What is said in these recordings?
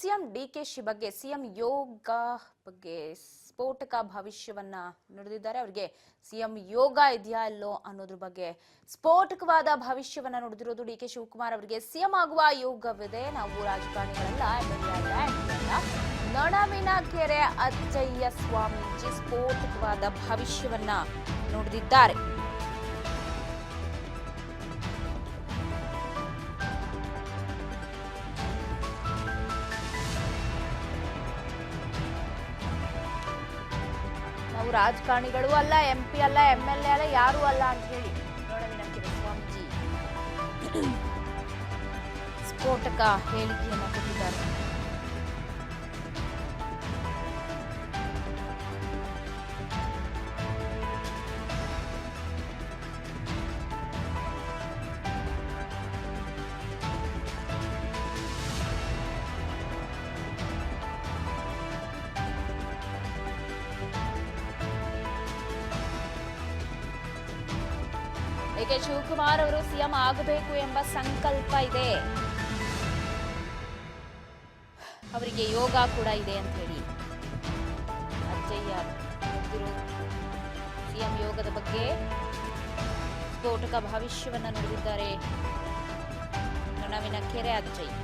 CM DKShi ಬಗ್ಗೆ CM ಯೋಗ ಬಗ್ಗೆ ಸ್ಫೋಟಕ ಭವಿಷ್ಯವನ್ನ ನುಡಿದಿದ್ದಾರೆ. ಅವರಿಗೆ ಸಿಎಂ ಯೋಗ ಇದೆಯಾ ಇಲ್ಲೋ ಅನ್ನೋದ್ರ ಬಗ್ಗೆ ಸ್ಫೋಟಕವಾದ ಭವಿಷ್ಯವನ್ನ ನುಡಿದಿರೋದು ಡಿಕೆ ಶಿವಕುಮಾರ್ ಅವರಿಗೆ ಸಿಎಂ ಆಗುವ ಯೋಗವಿದೆ. ನಾವು ರಾಜಕಾರಣಿಗಳೆಲ್ಲ ನೊಣವಿನ ಕೆರೆ ಅಜ್ಜಯ್ಯ ಸ್ವಾಮೀಜಿ ಸ್ಫೋಟಕವಾದ ಭವಿಷ್ಯವನ್ನ ನುಡಿದಿದ್ದಾರೆ. ನಾವು ರಾಜಕಾರಣಿಗಳು ಅಲ್ಲ, ಎಂಪಿ ಅಲ್ಲ, ಎಂಎಲ್ಎ ಅಲ್ಲ, ಯಾರು ಅಲ್ಲ ಅಂತ ಹೇಳಿ ನೊಣವಿನ ಕೆರೆ ಸ್ವಾಮೀಜಿ ಸ್ಫೋಟಕ ಹೇಳಿಕೆಯನ್ನು ಕೊಟ್ಟಿದ್ದಾರೆ. ಡಿಕೆ ಶಿವಕುಮಾರ್ ಅವರು ಸಿಎಂ ಆಗಬೇಕು ಎಂಬ ಸಂಕಲ್ಪ ಇದೆ, ಅವರಿಗೆ ಯೋಗ ಕೂಡ ಇದೆ ಅಂತ ಹೇಳಿ ಅಜ್ಜಯ್ಯ ಸಿಎಂ ಯೋಗದ ಬಗ್ಗೆ ಸ್ಫೋಟಕ ಭವಿಷ್ಯವನ್ನ ನುಡಿದಿದ್ದಾರೆ. ನೊಣವಿನ ಕೆರೆ ಅಜ್ಜಯ್ಯ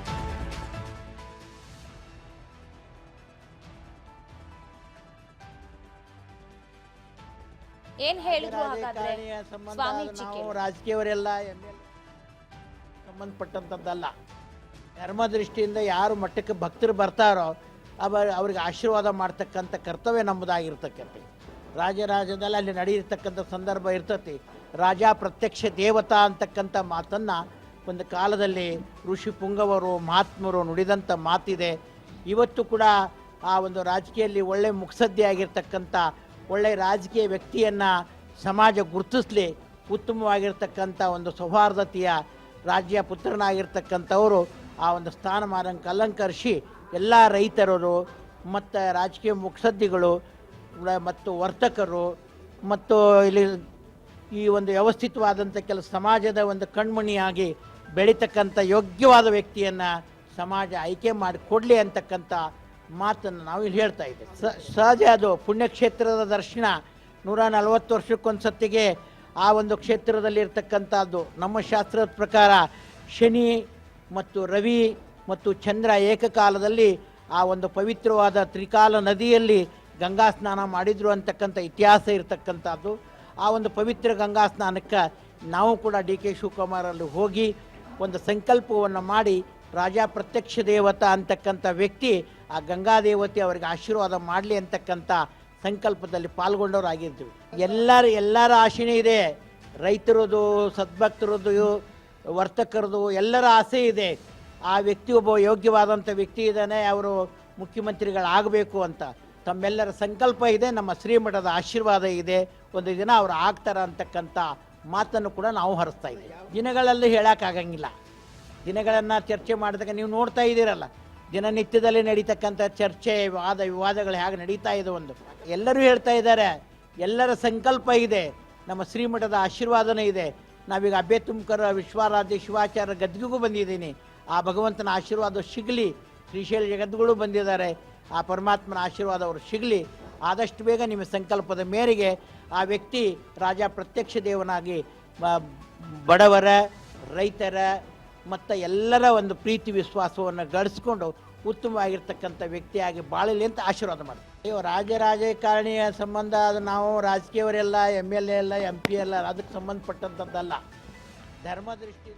ಏನ್ ಹೇಳಿದ್ರು ಹಾಗಾದ್ರೆ ಸ್ವಾಮೀಜಿ? ರಾಜಕೀಯವರೆಲ್ಲ ಸಂಬಂಧಪಟ್ಟಂತದ್ದಲ್ಲ. ಧರ್ಮ ದೃಷ್ಟಿಯಿಂದ ಯಾರು ಮಟ್ಟಕ್ಕೆ ಭಕ್ತರು ಬರ್ತಾರೋ ಅವ್ರಿಗೆ ಆಶೀರ್ವಾದ ಮಾಡ್ತಕ್ಕಂಥ ಕರ್ತವ್ಯ ನಮ್ಮದಾಗಿರ್ತಕ್ಕಂಥ ರಾಜರಾಜದಲ್ಲಿ ಅಲ್ಲಿ ನಡೆಯಿರ್ತಕ್ಕಂಥ ಸಂದರ್ಭ ಇರ್ತತಿ. ರಾಜ ಪ್ರತ್ಯಕ್ಷ ದೇವತಾ ಅಂತಕ್ಕಂಥ ಮಾತನ್ನು ಒಂದು ಕಾಲದಲ್ಲಿ ಋಷಿ ಪುಂಗವರು ಮಹಾತ್ಮರು ನುಡಿದಂಥ ಮಾತಿದೆ. ಇವತ್ತು ಕೂಡ ಆ ಒಂದು ರಾಜಕೀಯದಲ್ಲಿ ಒಳ್ಳೆ ಮುತ್ಸದ್ದಿ ಆಗಿರ್ತಕ್ಕಂಥ ಒಳ್ಳೆ ರಾಜಕೀಯ ವ್ಯಕ್ತಿಯನ್ನು ಸಮಾಜ ಗುರುತಿಸಲಿ, ಉತ್ತಮವಾಗಿರ್ತಕ್ಕಂಥ ಒಂದು ಸೌಹಾರ್ದತೆಯ ರಾಜ್ಯ ಪುತ್ರನಾಗಿರ್ತಕ್ಕಂಥವರು ಆ ಒಂದು ಸ್ಥಾನಮಾನಕ್ಕೆ ಅಲಂಕರಿಸಿ ಎಲ್ಲ ರೈತರು ಮತ್ತು ರಾಜಕೀಯ ಮುತ್ಸದ್ದಿಗಳು ಮತ್ತು ವರ್ತಕರು ಮತ್ತು ಇಲ್ಲಿ ಈ ಒಂದು ವ್ಯವಸ್ಥಿತವಾದಂಥ ಕೆಲಸ ಸಮಾಜದ ಒಂದು ಕಣ್ಮಣಿಯಾಗಿ ಬೆಳೀತಕ್ಕಂಥ ಯೋಗ್ಯವಾದ ವ್ಯಕ್ತಿಯನ್ನು ಸಮಾಜ ಆಯ್ಕೆ ಮಾಡಿ ಕೊಡಲಿ ಅಂತಕ್ಕಂಥ ಮಾತನ್ನು ನಾವು ಇಲ್ಲಿ ಹೇಳ್ತಾ ಇದ್ದೇವೆ. ಸಹಜ ಅದು ಪುಣ್ಯಕ್ಷೇತ್ರದ ದರ್ಶನ 140 ವರ್ಷಕ್ಕೊಂದು ಸತ್ತಿಗೆ ಆ ಒಂದು ಕ್ಷೇತ್ರದಲ್ಲಿರ್ತಕ್ಕಂಥದ್ದು. ನಮ್ಮ ಶಾಸ್ತ್ರದ ಪ್ರಕಾರ ಶನಿ ಮತ್ತು ರವಿ ಮತ್ತು ಚಂದ್ರ ಏಕಕಾಲದಲ್ಲಿ ಆ ಒಂದು ಪವಿತ್ರವಾದ ತ್ರಿಕಾಲ ನದಿಯಲ್ಲಿ ಗಂಗಾ ಸ್ನಾನ ಮಾಡಿದ್ರು ಅಂತಕ್ಕಂಥ ಇತಿಹಾಸ ಇರತಕ್ಕಂಥದ್ದು. ಆ ಒಂದು ಪವಿತ್ರ ಗಂಗಾ ಸ್ನಾನಕ್ಕೆ ನಾವು ಕೂಡ ಡಿ ಕೆ ಶಿವಕುಮಾರಲ್ಲಿ ಹೋಗಿ ಒಂದು ಸಂಕಲ್ಪವನ್ನು ಮಾಡಿ ರಾಜ ಪ್ರತ್ಯಕ್ಷ ದೇವತಾ ಅಂತಕ್ಕಂಥ ವ್ಯಕ್ತಿ ಆ ಗಂಗಾ ದೇವತೆ ಅವರಿಗೆ ಆಶೀರ್ವಾದ ಮಾಡಲಿ ಅಂತಕ್ಕಂಥ ಸಂಕಲ್ಪದಲ್ಲಿ ಪಾಲ್ಗೊಂಡವರಾಗಿರ್ತೀವಿ. ಎಲ್ಲರ ಆಶೆನೇ ಇದೆ, ರೈತರದು, ಸದ್ಭಕ್ತರದು, ವರ್ತಕರದು, ಎಲ್ಲರ ಆಸೆ ಇದೆ. ಆ ವ್ಯಕ್ತಿ ಒಬ್ಬ ಯೋಗ್ಯವಾದಂಥ ವ್ಯಕ್ತಿ ಇದ್ದಾನೆ, ಅವರು ಮುಖ್ಯಮಂತ್ರಿಗಳಾಗಬೇಕು ಅಂತ ತಮ್ಮೆಲ್ಲರ ಸಂಕಲ್ಪ ಇದೆ. ನಮ್ಮ ಶ್ರೀಮಠದ ಆಶೀರ್ವಾದ ಇದೆ, ಒಂದು ದಿನ ಅವರು ಆಗ್ತಾರ ಅಂತಕ್ಕಂಥ ಮಾತನ್ನು ಕೂಡ ನಾವು ಹರಿಸ್ತಾ ಇದ್ದೀವಿ. ದಿನಗಳಲ್ಲಿ ಹೇಳೋಕ್ಕಾಗಂಗಿಲ್ಲ. ದಿನಗಳನ್ನು ಚರ್ಚೆ ಮಾಡಿದಾಗ ನೀವು ನೋಡ್ತಾ ಇದ್ದೀರಲ್ಲ, ದಿನನಿತ್ಯದಲ್ಲಿ ನಡೀತಕ್ಕಂಥ ಚರ್ಚೆ ವಿವಾದಗಳು ಹೇಗೆ ನಡೀತಾ ಇದೆ. ಒಂದು ಎಲ್ಲರೂ ಹೇಳ್ತಾ ಇದ್ದಾರೆ, ಎಲ್ಲರ ಸಂಕಲ್ಪ ಇದೆ, ನಮ್ಮ ಶ್ರೀಮಠದ ಆಶೀರ್ವಾದನೇ ಇದೆ. ನಾವೀಗ ಅಬ್ಬೆ ತುಮಕರ ವಿಶ್ವಾರಾಧ್ಯ ಶಿವಾಚಾರ್ಯ ಗದ್ದಿಗೂ ಬಂದಿದ್ದೀನಿ. ಆ ಭಗವಂತನ ಆಶೀರ್ವಾದ ಸಿಗಲಿ. ಶ್ರೀಶೈಲ ಜಗದ್ಗುರು ಬಂದಿದ್ದಾರೆ, ಆ ಪರಮಾತ್ಮನ ಆಶೀರ್ವಾದ ಅವರು ಸಿಗಲಿ. ಆದಷ್ಟು ಬೇಗ ನಿಮ್ಮ ಸಂಕಲ್ಪದ ಮೇರೆಗೆ ಆ ವ್ಯಕ್ತಿ ರಾಜ ಪ್ರತ್ಯಕ್ಷ ದೇವನಾಗಿ ಬಡವರ, ರೈತರ ಮತ್ತು ಎಲ್ಲರ ಒಂದು ಪ್ರೀತಿ ವಿಶ್ವಾಸವನ್ನು ಗಳಿಸ್ಕೊಂಡು ಉತ್ತಮವಾಗಿರ್ತಕ್ಕಂಥ ವ್ಯಕ್ತಿಯಾಗಿ ಬಾಳಲಿ ಅಂತ ಆಶೀರ್ವಾದ ಮಾಡ್ತೀವಿ. ಅಯ್ಯೋ, ರಾಜಕಾರಣಿಯ ಸಂಬಂಧ ಅದು ನಾವು ರಾಜಕೀಯವರೆಲ್ಲ MLA ಎಲ್ಲ MP ಎಲ್ಲ ಅದಕ್ಕೆ ಸಂಬಂಧಪಟ್ಟಂಥದ್ದಲ್ಲ. ಧರ್ಮ ದೃಷ್ಟಿ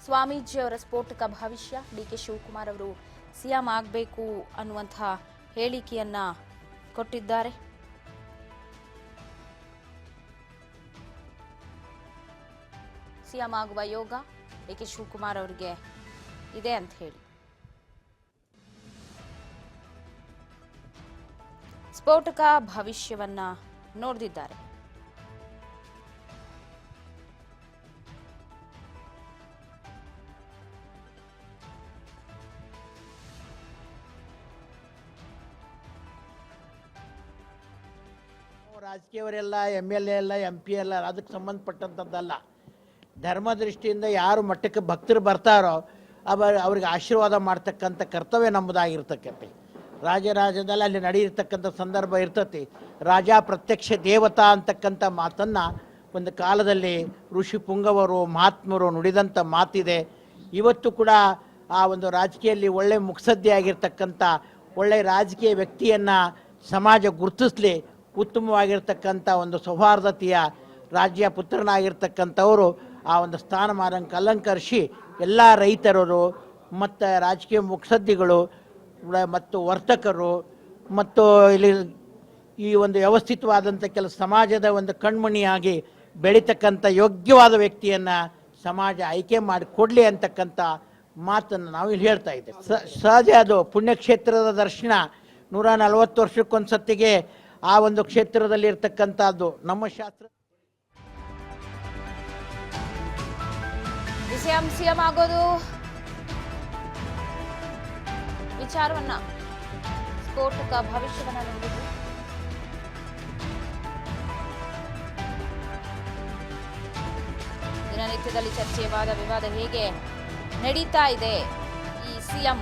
ಸ್ವಾಮೀಜಿ ಅವರ ಸ್ಫೋಟಕ ಭವಿಷ್ಯ. ಡಿಕೆ ಶಿವಕುಮಾರ್ ಅವರು ಸಿಎಂ ಆಗಬೇಕು ಅನ್ನುವಂತಹ ಹೇಳಿಕೆಯನ್ನ ಕೊಟ್ಟಿದ್ದಾರೆ. ಸಿಎಂ ಆಗುವ ಯೋಗ ಡಿ.ಕೆ. ಶಿವಕುಮಾರ್ ಅವರಿಗೆ ಇದೆ ಅಂತ ಹೇಳಿ ಸ್ಫೋಟಕ ಭವಿಷ್ಯವನ್ನ ನುಡಿದಿದ್ದಾರೆ. ರಾಜಕೀಯವರೆಲ್ಲ MLA ಎಲ್ಲ MP ಎಲ್ಲ ಅದಕ್ಕೆ ಸಂಬಂಧಪಟ್ಟಂಥದ್ದಲ್ಲ. ಧರ್ಮ ದೃಷ್ಟಿಯಿಂದ ಯಾರು ಮಠಕ್ಕೆ ಭಕ್ತರು ಬರ್ತಾರೋ ಅವ್ರಿಗೆ ಆಶೀರ್ವಾದ ಮಾಡ್ತಕ್ಕಂಥ ಕರ್ತವ್ಯ ನಮ್ಮದಾಗಿರ್ತಕ್ಕಂಥ ರಾಜರಾಜ್ಯದಲ್ಲಿ ಅಲ್ಲಿ ನಡೆಯಿರ್ತಕ್ಕಂಥ ಸಂದರ್ಭ ಇರ್ತತಿ. ರಾಜ ಪ್ರತ್ಯಕ್ಷ ದೇವತಾ ಅಂತಕ್ಕಂಥ ಮಾತನ್ನು ಒಂದು ಕಾಲದಲ್ಲಿ ಋಷಿ ಪುಂಗವರು ಮಹಾತ್ಮರು ನುಡಿದಂಥ ಮಾತಿದೆ. ಇವತ್ತು ಕೂಡ ಆ ಒಂದು ರಾಜಕೀಯದಲ್ಲಿ ಒಳ್ಳೆ ಮುತ್ಸದ್ದಿ ಆಗಿರ್ತಕ್ಕಂಥ ಒಳ್ಳೆ ರಾಜಕೀಯ ವ್ಯಕ್ತಿಯನ್ನು ಸಮಾಜ ಗುರುತಿಸಲಿ, ಉತ್ತಮವಾಗಿರ್ತಕ್ಕಂಥ ಒಂದು ಸೌಹಾರ್ದತೆಯ ರಾಜ್ಯ ಪುತ್ರನಾಗಿರ್ತಕ್ಕಂಥವರು ಆ ಒಂದು ಸ್ಥಾನಮಾನಕ್ಕೆ ಅಲಂಕರಿಸಿ ಎಲ್ಲ ರೈತರು ಮತ್ತು ರಾಜಕೀಯ ಮುತ್ಸದ್ದಿಗಳು ಮತ್ತು ವರ್ತಕರು ಮತ್ತು ಇಲ್ಲಿ ಈ ಒಂದು ವ್ಯವಸ್ಥಿತವಾದಂಥ ಕೆಲವು ಸಮಾಜದ ಒಂದು ಕಣ್ಮಣಿಯಾಗಿ ಬೆಳೀತಕ್ಕಂಥ ಯೋಗ್ಯವಾದ ವ್ಯಕ್ತಿಯನ್ನು ಸಮಾಜ ಆಯ್ಕೆ ಮಾಡಿ ಕೊಡಲಿ ಅಂತಕ್ಕಂಥ ಮಾತನ್ನು ನಾವು ಇಲ್ಲಿ ಹೇಳ್ತಾ ಇದ್ದೇವೆ. ಸಹಜ ಅದು ಪುಣ್ಯಕ್ಷೇತ್ರದ ದರ್ಶನ 140 ವರ್ಷಕ್ಕೊಂದು ಸತ್ತಿಗೆ ಆ ಒಂದು ಕ್ಷೇತ್ರದಲ್ಲಿ ಇರ್ತಕ್ಕಂಥದ್ದು ನಮ್ಮ ಶಾಸ್ತ್ರ. ಸಿಎಂ ಆಗೋದು ವಿಚಾರವನ್ನ ಸ್ಫೋಟಕ ಭವಿಷ್ಯವನ್ನ ನುಡಿದು ದಿನನಿತ್ಯದಲ್ಲಿ ಚರ್ಚೆ ವಾದ ವಿವಾದ ಹೇಗೆ ನಡೀತಾ ಇದೆ ಈ ಸಿಎಂ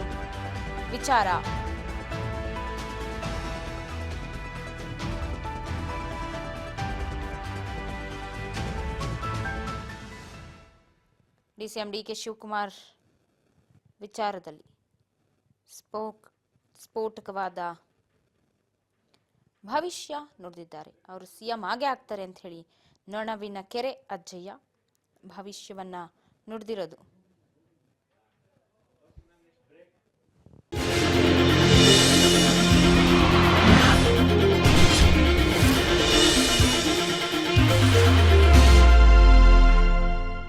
ವಿಚಾರ. ಸಿಎಂ ಡಿ.ಕೆ. ಶಿವಕುಮಾರ್ ವಿಚಾರದಲ್ಲಿ ಸ್ಫೋಟಕವಾದ ಭವಿಷ್ಯ ನುಡಿದಿದ್ದಾರೆ. ಅವರು ಸಿಎಂ ಆಗೇ ಆಗ್ತಾರೆ ಅಂತ ಹೇಳಿ ನೊಣವಿನ ಕೆರೆ ಅಜ್ಜಯ್ಯ ಭವಿಷ್ಯವನ್ನ ನುಡಿದಿರೋದು.